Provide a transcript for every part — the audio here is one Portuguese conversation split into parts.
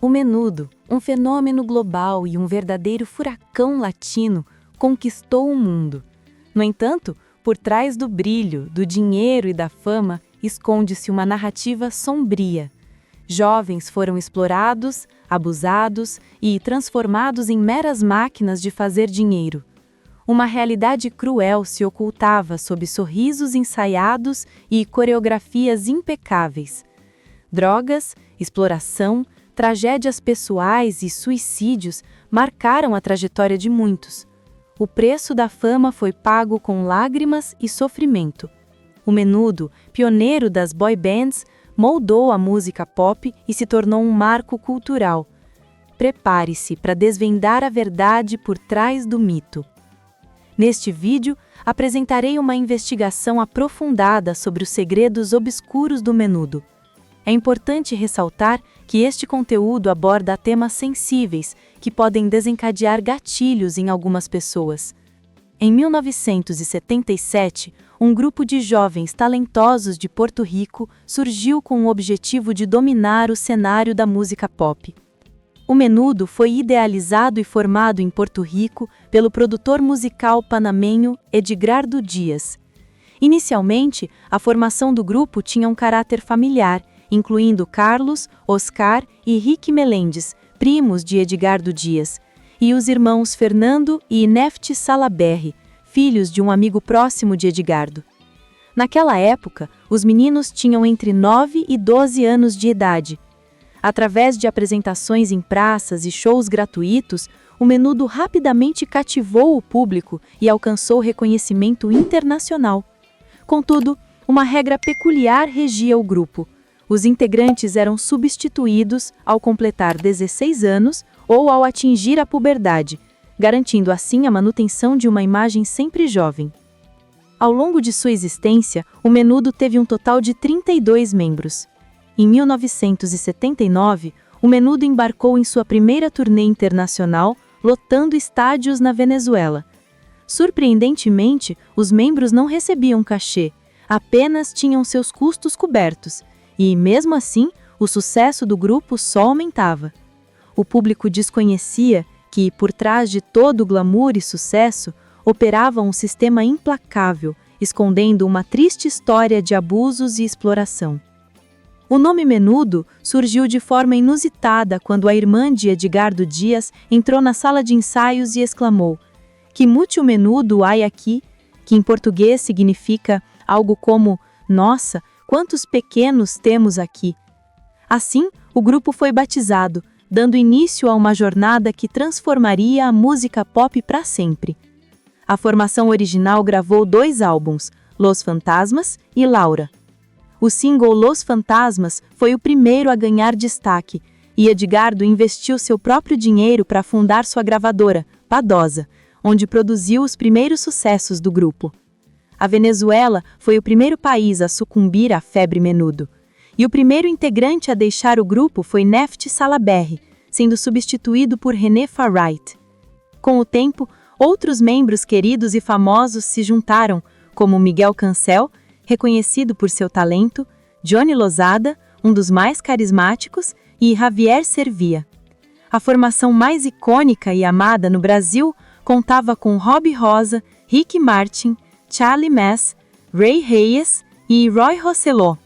O Menudo, um fenômeno global e um verdadeiro furacão latino, conquistou o mundo. No entanto, por trás do brilho, do dinheiro e da fama, esconde-se uma narrativa sombria. Jovens foram explorados, abusados e transformados em meras máquinas de fazer dinheiro. Uma realidade cruel se ocultava sob sorrisos ensaiados e coreografias impecáveis. Drogas, exploração, tragédias pessoais e suicídios marcaram a trajetória de muitos. O preço da fama foi pago com lágrimas e sofrimento. O Menudo, pioneiro das boy bands, moldou a música pop e se tornou um marco cultural. Prepare-se para desvendar a verdade por trás do mito. Neste vídeo, apresentarei uma investigação aprofundada sobre os segredos obscuros do Menudo. É importante ressaltar que este conteúdo aborda temas sensíveis que podem desencadear gatilhos em algumas pessoas. Em 1977, um grupo de jovens talentosos de Porto Rico surgiu com o objetivo de dominar o cenário da música pop. O Menudo foi idealizado e formado em Porto Rico pelo produtor musical panamenho Edgardo Dias. Inicialmente, a formação do grupo tinha um caráter familiar, incluindo Carlos, Oscar e Rick Melendes, primos de Edgardo Dias, e os irmãos Fernando e Nefti Salaberry, filhos de um amigo próximo de Edgardo. Naquela época, os meninos tinham entre 9 e 12 anos de idade. Através de apresentações em praças e shows gratuitos, o Menudo rapidamente cativou o público e alcançou reconhecimento internacional. Contudo, uma regra peculiar regia o grupo. Os integrantes eram substituídos ao completar 16 anos ou ao atingir a puberdade, garantindo assim a manutenção de uma imagem sempre jovem. Ao longo de sua existência, o Menudo teve um total de 32 membros. Em 1979, o Menudo embarcou em sua primeira turnê internacional, lotando estádios na Venezuela. Surpreendentemente, os membros não recebiam cachê, apenas tinham seus custos cobertos. E, mesmo assim, o sucesso do grupo só aumentava. O público desconhecia que, por trás de todo o glamour e sucesso, operava um sistema implacável, escondendo uma triste história de abusos e exploração. O nome Menudo surgiu de forma inusitada quando a irmã de Edgardo Dias entrou na sala de ensaios e exclamou: "Que muito menudo há aqui", que em português significa algo como "Nossa, quantos pequenos temos aqui". Assim, o grupo foi batizado, dando início a uma jornada que transformaria a música pop para sempre. A formação original gravou 2 álbuns, Los Fantasmas e Laura. O single Los Fantasmas foi o primeiro a ganhar destaque, e Edgardo investiu seu próprio dinheiro para fundar sua gravadora, Padosa, onde produziu os primeiros sucessos do grupo. A Venezuela foi o primeiro país a sucumbir à febre Menudo. E o primeiro integrante a deixar o grupo foi Nefti Salaberry, sendo substituído por René Farright. Com o tempo, outros membros queridos e famosos se juntaram, como Miguel Cancel, reconhecido por seu talento, Johnny Lozada, um dos mais carismáticos, e Javier Servia. A formação mais icônica e amada no Brasil contava com Robbie Rosa, Ricky Martin, Charlie Mass, Ray Reyes e Roy Rosselló.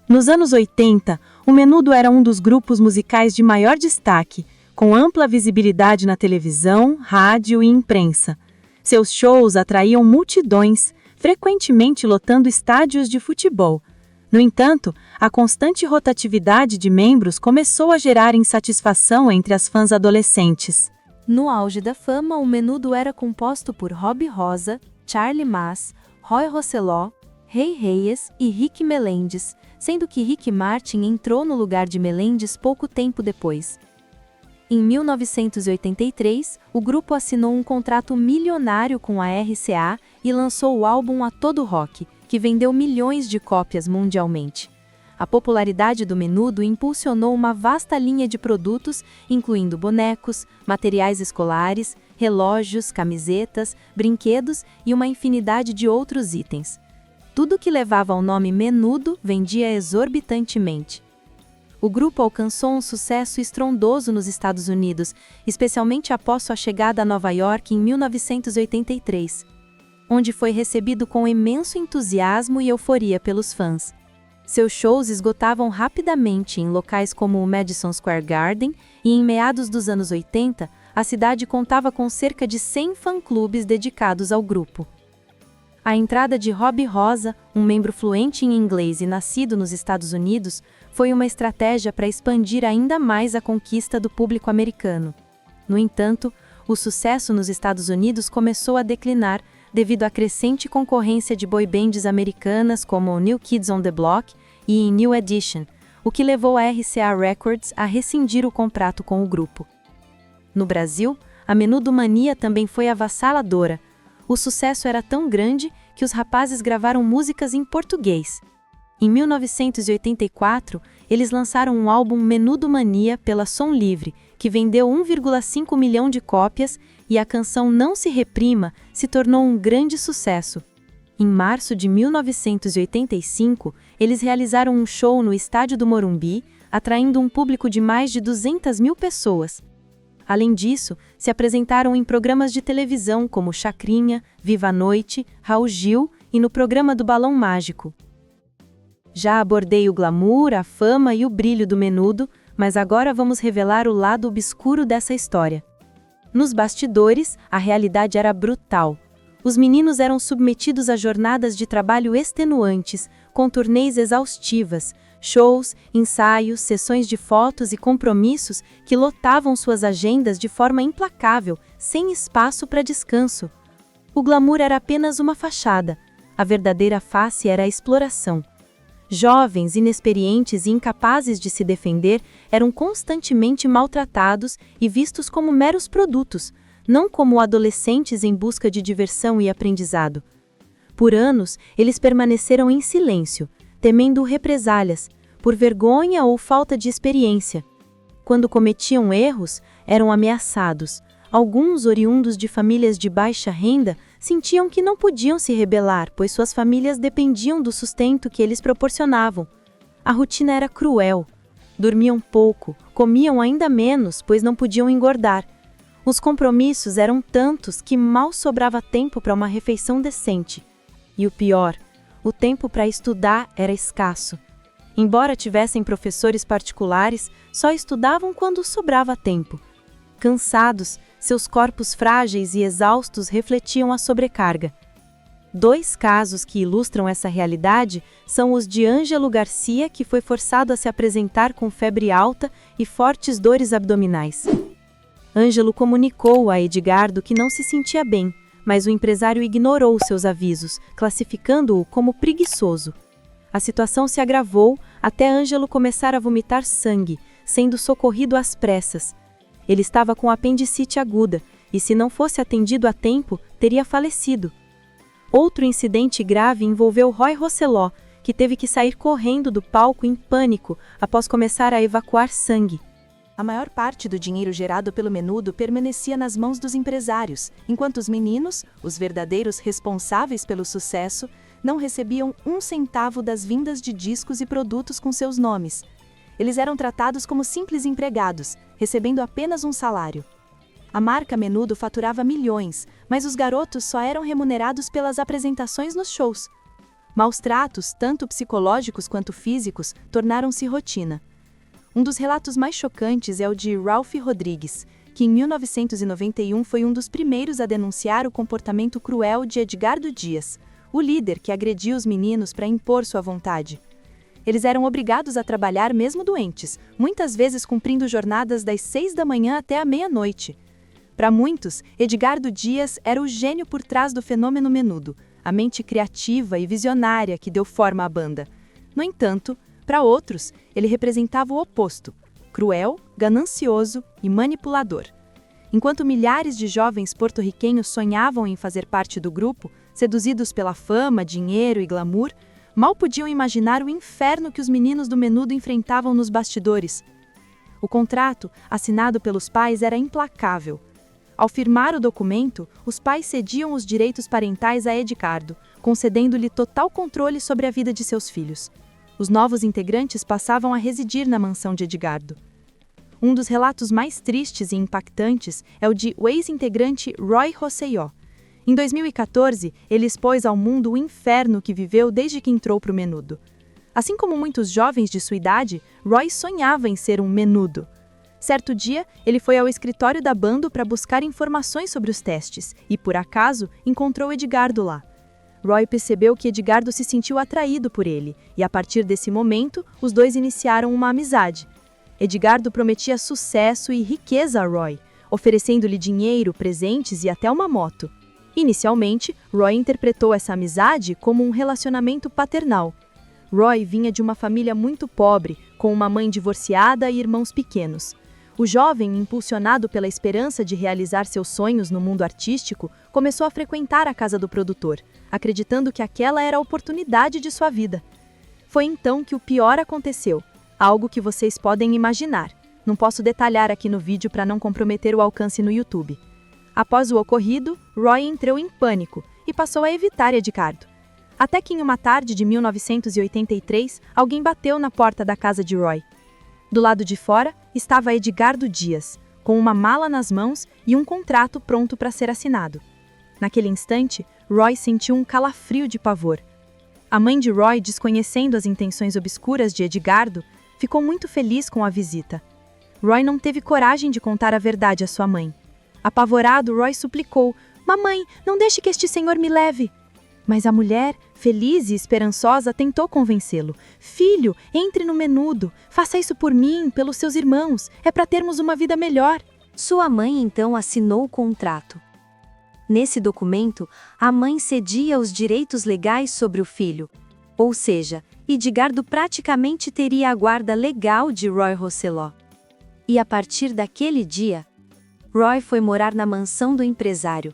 Nos anos 80, o Menudo era um dos grupos musicais de maior destaque, com ampla visibilidade na televisão, rádio e imprensa. Seus shows atraíam multidões, frequentemente lotando estádios de futebol. No entanto, a constante rotatividade de membros começou a gerar insatisfação entre as fãs adolescentes. No auge da fama, o Menudo era composto por Robbie Rosa, Charlie Mass, Roy Rosselló, Ray Reyes e Rick Melendes, sendo que Ricky Martin entrou no lugar de Melendes pouco tempo depois. Em 1983, o grupo assinou um contrato milionário com a RCA e lançou o álbum A Todo Rock, que vendeu milhões de cópias mundialmente. A popularidade do Menudo impulsionou uma vasta linha de produtos, incluindo bonecos, materiais escolares, relógios, camisetas, brinquedos e uma infinidade de outros itens. Tudo que levava ao nome Menudo vendia exorbitantemente. O grupo alcançou um sucesso estrondoso nos Estados Unidos, especialmente após sua chegada a Nova York em 1983, onde foi recebido com imenso entusiasmo e euforia pelos fãs. Seus shows esgotavam rapidamente em locais como o Madison Square Garden e em meados dos anos 80, a cidade contava com cerca de 100 fã-clubes dedicados ao grupo. A entrada de Robbie Rosa, um membro fluente em inglês e nascido nos Estados Unidos, foi uma estratégia para expandir ainda mais a conquista do público americano. No entanto, o sucesso nos Estados Unidos começou a declinar devido à crescente concorrência de boy bands americanas como New Kids on the Block e New Edition, o que levou a RCA Records a rescindir o contrato com o grupo. No Brasil, a Menudo Mania também foi avassaladora. O sucesso era tão grande que os rapazes gravaram músicas em português. Em 1984, eles lançaram um álbum Menudo Mania pela Som Livre, que vendeu 1,5 milhão de cópias, e a canção Não Se Reprima se tornou um grande sucesso. Em março de 1985, eles realizaram um show no estádio do Morumbi, atraindo um público de mais de 200 mil pessoas. Além disso, se apresentaram em programas de televisão como Chacrinha, Viva a Noite, Raul Gil e no programa do Balão Mágico. Já abordei o glamour, a fama e o brilho do Menudo, mas agora vamos revelar o lado obscuro dessa história. Nos bastidores, a realidade era brutal. Os meninos eram submetidos a jornadas de trabalho extenuantes, com turnês exaustivas, shows, ensaios, sessões de fotos e compromissos que lotavam suas agendas de forma implacável, sem espaço para descanso. O glamour era apenas uma fachada. A verdadeira face era a exploração. Jovens, inexperientes e incapazes de se defender eram constantemente maltratados e vistos como meros produtos, não como adolescentes em busca de diversão e aprendizado. Por anos, eles permaneceram em silêncio, temendo represálias, por vergonha ou falta de experiência. Quando cometiam erros, eram ameaçados. Alguns, oriundos de famílias de baixa renda, sentiam que não podiam se rebelar, pois suas famílias dependiam do sustento que eles proporcionavam. A rotina era cruel. Dormiam pouco, comiam ainda menos, pois não podiam engordar. Os compromissos eram tantos que mal sobrava tempo para uma refeição decente. E o pior, o tempo para estudar era escasso. Embora tivessem professores particulares, só estudavam quando sobrava tempo. Cansados, seus corpos frágeis e exaustos refletiam a sobrecarga. 2 casos que ilustram essa realidade são os de Ângelo Garcia, que foi forçado a se apresentar com febre alta e fortes dores abdominais. Ângelo comunicou a Edgardo que não se sentia bem, mas o empresário ignorou seus avisos, classificando-o como preguiçoso. A situação se agravou até Ângelo começar a vomitar sangue, sendo socorrido às pressas. Ele estava com apendicite aguda e, se não fosse atendido a tempo, teria falecido. Outro incidente grave envolveu Roy Rosselló, que teve que sair correndo do palco em pânico após começar a evacuar sangue. A maior parte do dinheiro gerado pelo Menudo permanecia nas mãos dos empresários, enquanto os meninos, os verdadeiros responsáveis pelo sucesso, não recebiam 1 centavo das vindas de discos e produtos com seus nomes. Eles eram tratados como simples empregados, recebendo apenas um salário. A marca Menudo faturava milhões, mas os garotos só eram remunerados pelas apresentações nos shows. Maus tratos, tanto psicológicos quanto físicos, tornaram-se rotina. Um dos relatos mais chocantes é o de Ralph Rodrigues, que em 1991 foi um dos primeiros a denunciar o comportamento cruel de Edgardo Dias, o líder que agrediu os meninos para impor sua vontade. Eles eram obrigados a trabalhar mesmo doentes, muitas vezes cumprindo jornadas das 6 da manhã até a meia-noite. Para muitos, Edgardo Dias era o gênio por trás do fenômeno Menudo, a mente criativa e visionária que deu forma à banda. No entanto, para outros, ele representava o oposto, cruel, ganancioso e manipulador. Enquanto milhares de jovens porto-riquenhos sonhavam em fazer parte do grupo, seduzidos pela fama, dinheiro e glamour, mal podiam imaginar o inferno que os meninos do Menudo enfrentavam nos bastidores. O contrato, assinado pelos pais, era implacável. Ao firmar o documento, os pais cediam os direitos parentais a Edgardo, concedendo-lhe total controle sobre a vida de seus filhos. os novos integrantes passavam a residir na mansão de Edgardo. Um dos relatos mais tristes e impactantes é o de o ex-integrante Roy Rosselló. Em 2014, ele expôs ao mundo o inferno que viveu desde que entrou para o menudo. Assim como muitos jovens de sua idade, Roy sonhava em ser um menudo. Certo dia, ele foi ao escritório da banda para buscar informações sobre os testes e, por acaso, encontrou Edgardo lá. Roy percebeu que Edgardo se sentiu atraído por ele e, a partir desse momento, os dois iniciaram uma amizade. Edgardo prometia sucesso e riqueza a Roy, oferecendo-lhe dinheiro, presentes e até uma moto. Inicialmente, Roy interpretou essa amizade como um relacionamento paternal. Roy vinha de uma família muito pobre, com uma mãe divorciada e irmãos pequenos. O jovem, impulsionado pela esperança de realizar seus sonhos no mundo artístico, começou a frequentar a casa do produtor, acreditando que aquela era a oportunidade de sua vida. Foi então que o pior aconteceu, algo que vocês podem imaginar. Não posso detalhar aqui no vídeo para não comprometer o alcance no YouTube. Após o ocorrido, Roy entrou em pânico e passou a evitar Edgardo. Até que em uma tarde de 1983, alguém bateu na porta da casa de Roy. Do lado de fora estava Edgardo Dias, com uma mala nas mãos e um contrato pronto para ser assinado. Naquele instante, Roy sentiu um calafrio de pavor. A mãe de Roy, desconhecendo as intenções obscuras de Edgardo, ficou muito feliz com a visita. Roy não teve coragem de contar a verdade à sua mãe. Apavorado, Roy suplicou: "Mamãe, não deixe que este senhor me leve." Mas a mulher, feliz e esperançosa, tentou convencê-lo. "Filho, entre no menudo. Faça isso por mim, pelos seus irmãos. É para termos uma vida melhor." Sua mãe então assinou o contrato. Nesse documento, a mãe cedia os direitos legais sobre o filho. Ou seja, Edgardo praticamente teria a guarda legal de Roy Rosselló. E a partir daquele dia, Roy foi morar na mansão do empresário.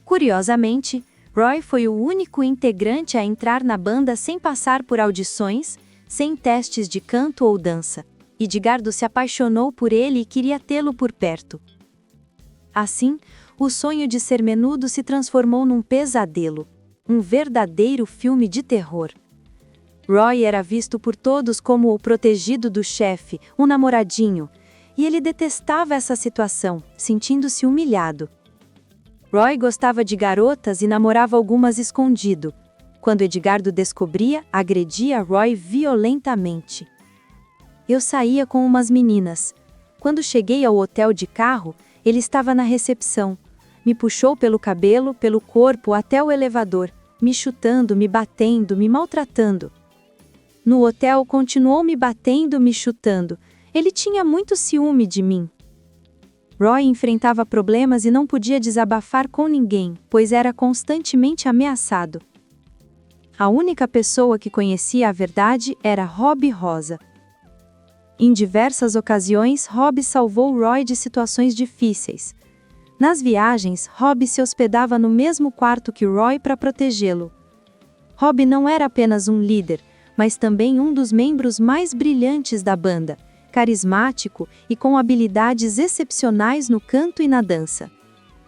Curiosamente, Roy foi o único integrante a entrar na banda sem passar por audições, sem testes de canto ou dança. Edgardo se apaixonou por ele e queria tê-lo por perto. Assim, o sonho de ser menudo se transformou num pesadelo, um verdadeiro filme de terror. Roy era visto por todos como o protegido do chefe, um namoradinho, e ele detestava essa situação, sentindo-se humilhado. Roy gostava de garotas e namorava algumas escondido. Quando Edgardo descobria, agredia Roy violentamente. Eu saía com umas meninas. Quando cheguei ao hotel de carro, ele estava na recepção. Me puxou pelo cabelo, pelo corpo até o elevador, me chutando, me batendo, me maltratando. No hotel, continuou me batendo, me chutando. Ele tinha muito ciúme de mim. Roy enfrentava problemas e não podia desabafar com ninguém, pois era constantemente ameaçado. A única pessoa que conhecia a verdade era Rob Rosa. Em diversas ocasiões, Rob salvou Roy de situações difíceis. Nas viagens, Rob se hospedava no mesmo quarto que Roy para protegê-lo. Rob não era apenas um líder, mas também um dos membros mais brilhantes da banda, carismático e com habilidades excepcionais no canto e na dança.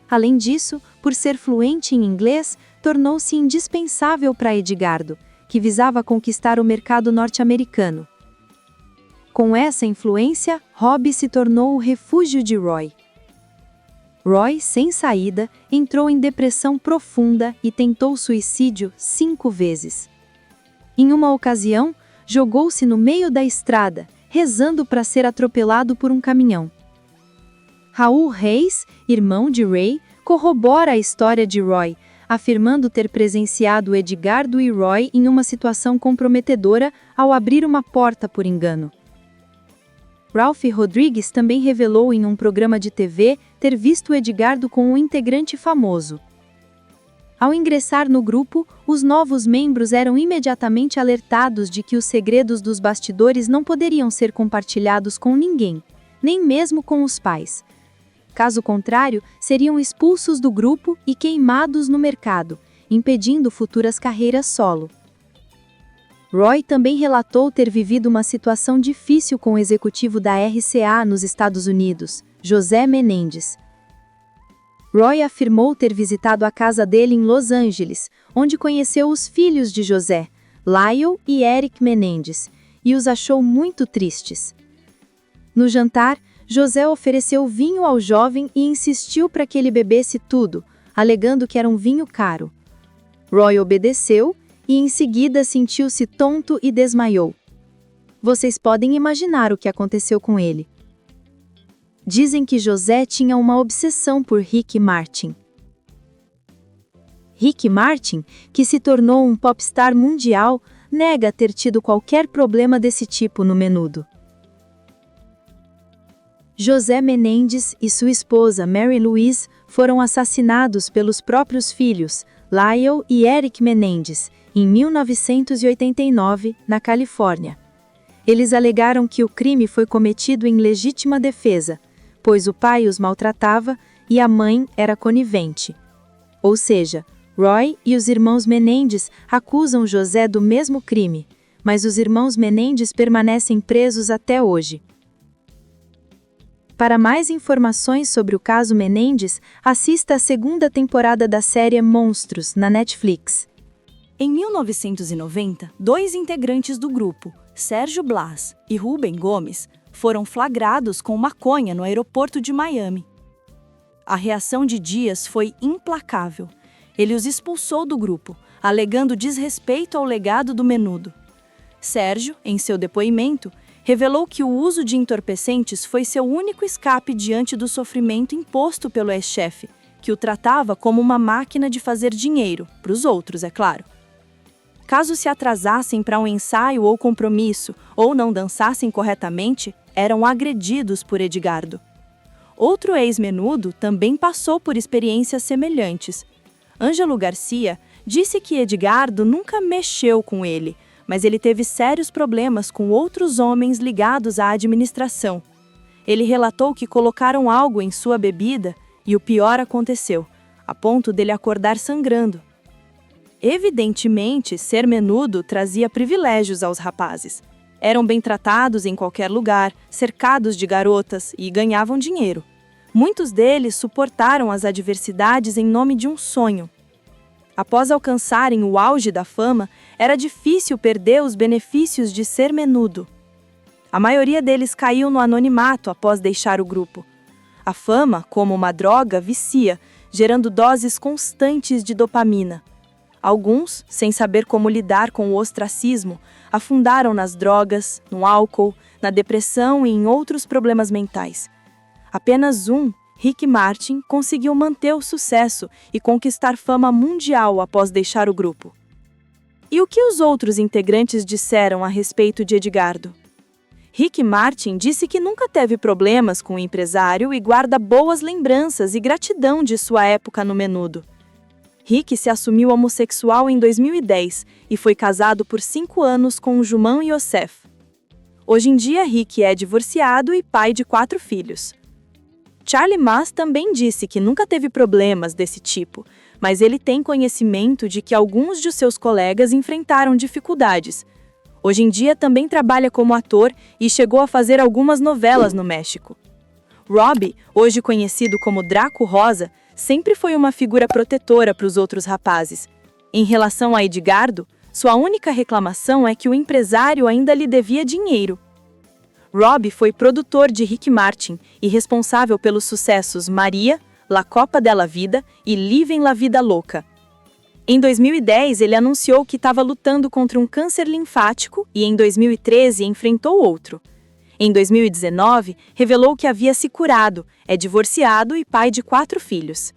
Além disso, por ser fluente em inglês, tornou-se indispensável para Edgardo, que visava conquistar o mercado norte-americano. Com essa influência, Rob se tornou o refúgio de Roy. Roy, sem saída, entrou em depressão profunda e tentou suicídio 5 vezes. Em uma ocasião, jogou-se no meio da estrada, rezando para ser atropelado por um caminhão. Raul Reis, irmão de Ray, corrobora a história de Roy, afirmando ter presenciado Edgardo e Roy em uma situação comprometedora ao abrir uma porta por engano. Ralph Rodrigues também revelou em um programa de TV ter visto Edgardo com um integrante famoso. Ao ingressar no grupo, os novos membros eram imediatamente alertados de que os segredos dos bastidores não poderiam ser compartilhados com ninguém, nem mesmo com os pais. Caso contrário, seriam expulsos do grupo e queimados no mercado, impedindo futuras carreiras solo. Roy também relatou ter vivido uma situação difícil com o executivo da RCA nos Estados Unidos, José Menendez. Roy afirmou ter visitado a casa dele em Los Angeles, onde conheceu os filhos de José, Lyle e Eric Menendez, e os achou muito tristes. No jantar, José ofereceu vinho ao jovem e insistiu para que ele bebesse tudo, alegando que era um vinho caro. Roy obedeceu e em seguida sentiu-se tonto e desmaiou. Vocês podem imaginar o que aconteceu com ele. Dizem que José tinha uma obsessão por Ricky Martin. Ricky Martin, que se tornou um popstar mundial, nega ter tido qualquer problema desse tipo no Menudo. José Menendez e sua esposa Mary Louise foram assassinados pelos próprios filhos, Lyle e Eric Menendez, em 1989, na Califórnia. Eles alegaram que o crime foi cometido em legítima defesa, pois o pai os maltratava e a mãe era conivente. Ou seja, Roy e os irmãos Menendez acusam José do mesmo crime, mas os irmãos Menendez permanecem presos até hoje. Para mais informações sobre o caso Menendez, assista a segunda temporada da série Monstros, na Netflix. Em 1990, 2 integrantes do grupo, Sérgio Blas e Rubem Gomes, foram flagrados com maconha no aeroporto de Miami. A reação de Dias foi implacável. Ele os expulsou do grupo, alegando desrespeito ao legado do Menudo. Sérgio, em seu depoimento, revelou que o uso de entorpecentes foi seu único escape diante do sofrimento imposto pelo ex-chefe, que o tratava como uma máquina de fazer dinheiro, para os outros, é claro. Caso se atrasassem para um ensaio ou compromisso, ou não dançassem corretamente, eram agredidos por Edgardo. Outro ex-Menudo também passou por experiências semelhantes. Ângelo Garcia disse que Edgardo nunca mexeu com ele, mas ele teve sérios problemas com outros homens ligados à administração. Ele relatou que colocaram algo em sua bebida e o pior aconteceu, a ponto dele acordar sangrando. Evidentemente, ser Menudo trazia privilégios aos rapazes. Eram bem tratados em qualquer lugar, cercados de garotas e ganhavam dinheiro. Muitos deles suportaram as adversidades em nome de um sonho. Após alcançarem o auge da fama, era difícil perder os benefícios de ser Menudo. A maioria deles caiu no anonimato após deixar o grupo. A fama, como uma droga, vicia, gerando doses constantes de dopamina. Alguns, sem saber como lidar com o ostracismo, afundaram nas drogas, no álcool, na depressão e em outros problemas mentais. Apenas um, Ricky Martin, conseguiu manter o sucesso e conquistar fama mundial após deixar o grupo. E o que os outros integrantes disseram a respeito de Edgardo? Ricky Martin disse que nunca teve problemas com o empresário e guarda boas lembranças e gratidão de sua época no Menudo. Ricky se assumiu homossexual em 2010 e foi casado por 5 anos com Juman Yosef. Hoje em dia, Ricky é divorciado e pai de 4 filhos. Charlie Maas também disse que nunca teve problemas desse tipo, mas ele tem conhecimento de que alguns de seus colegas enfrentaram dificuldades. Hoje em dia também trabalha como ator e chegou a fazer algumas novelas no México. Robbie, hoje conhecido como Draco Rosa, sempre foi uma figura protetora para os outros rapazes. Em relação a Edgardo, sua única reclamação é que o empresário ainda lhe devia dinheiro. Robbie foi produtor de Ricky Martin e responsável pelos sucessos Maria, La Copa della Vida e Living la Vida Louca. Em 2010, ele anunciou que estava lutando contra um câncer linfático e em 2013 enfrentou outro. Em 2019, revelou que havia se curado, é divorciado e pai de 4 filhos.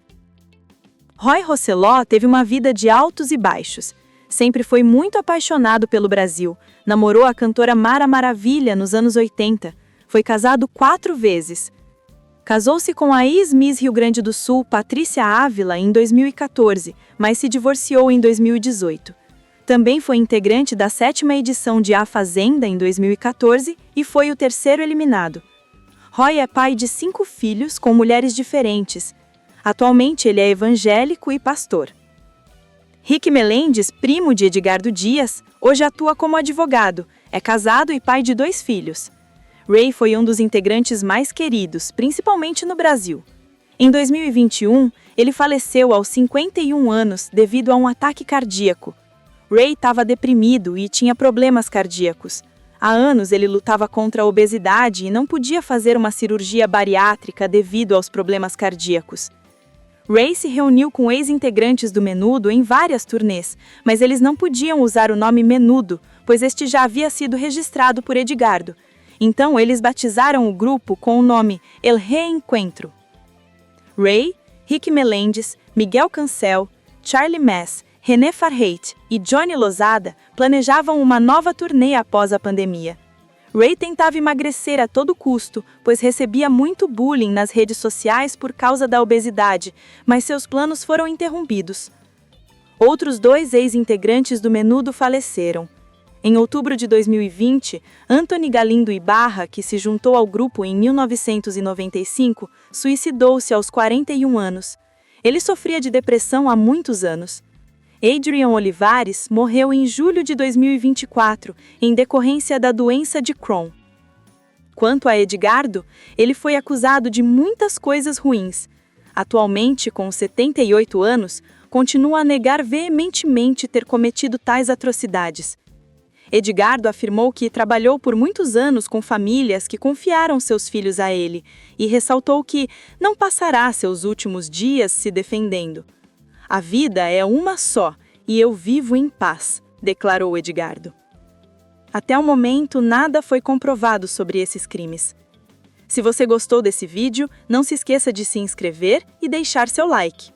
Roy Roseló teve uma vida de altos e baixos. Sempre foi muito apaixonado pelo Brasil. Namorou a cantora Mara Maravilha nos anos 80. Foi casado 4 vezes. Casou-se com a ex-Miss Rio Grande do Sul, Patrícia Ávila, em 2014, mas se divorciou em 2018. Também foi integrante da 7ª edição de A Fazenda, em 2014, e foi o 3º eliminado. Roy é pai de 5 filhos com mulheres diferentes. Atualmente ele é evangélico e pastor. Rick Melendez, primo de Edgardo Dias, hoje atua como advogado, é casado e pai de 2 filhos. Ray foi um dos integrantes mais queridos, principalmente no Brasil. Em 2021, ele faleceu aos 51 anos devido a um ataque cardíaco. Ray estava deprimido e tinha problemas cardíacos. Há anos ele lutava contra a obesidade e não podia fazer uma cirurgia bariátrica devido aos problemas cardíacos. Ray se reuniu com ex-integrantes do Menudo em várias turnês, mas eles não podiam usar o nome Menudo, pois este já havia sido registrado por Edgardo. Então eles batizaram o grupo com o nome El Reencuentro. Ray, Rick Melendez, Miguel Cancel, Charlie Mass, René Farheit e Johnny Lozada planejavam uma nova turnê após a pandemia. Ray tentava emagrecer a todo custo, pois recebia muito bullying nas redes sociais por causa da obesidade, mas seus planos foram interrompidos. Outros 2 ex-integrantes do Menudo faleceram. Em outubro de 2020, Anthony Galindo Ibarra, que se juntou ao grupo em 1995, suicidou-se aos 41 anos. Ele sofria de depressão há muitos anos. Adrian Olivares morreu em julho de 2024, em decorrência da doença de Crohn. Quanto a Edgardo, ele foi acusado de muitas coisas ruins. Atualmente, com 78 anos, continua a negar veementemente ter cometido tais atrocidades. Edgardo afirmou que trabalhou por muitos anos com famílias que confiaram seus filhos a ele e ressaltou que não passará seus últimos dias se defendendo. A vida é uma só e eu vivo em paz, declarou Edgardo. Até o momento, nada foi comprovado sobre esses crimes. Se você gostou desse vídeo, não se esqueça de se inscrever e deixar seu like.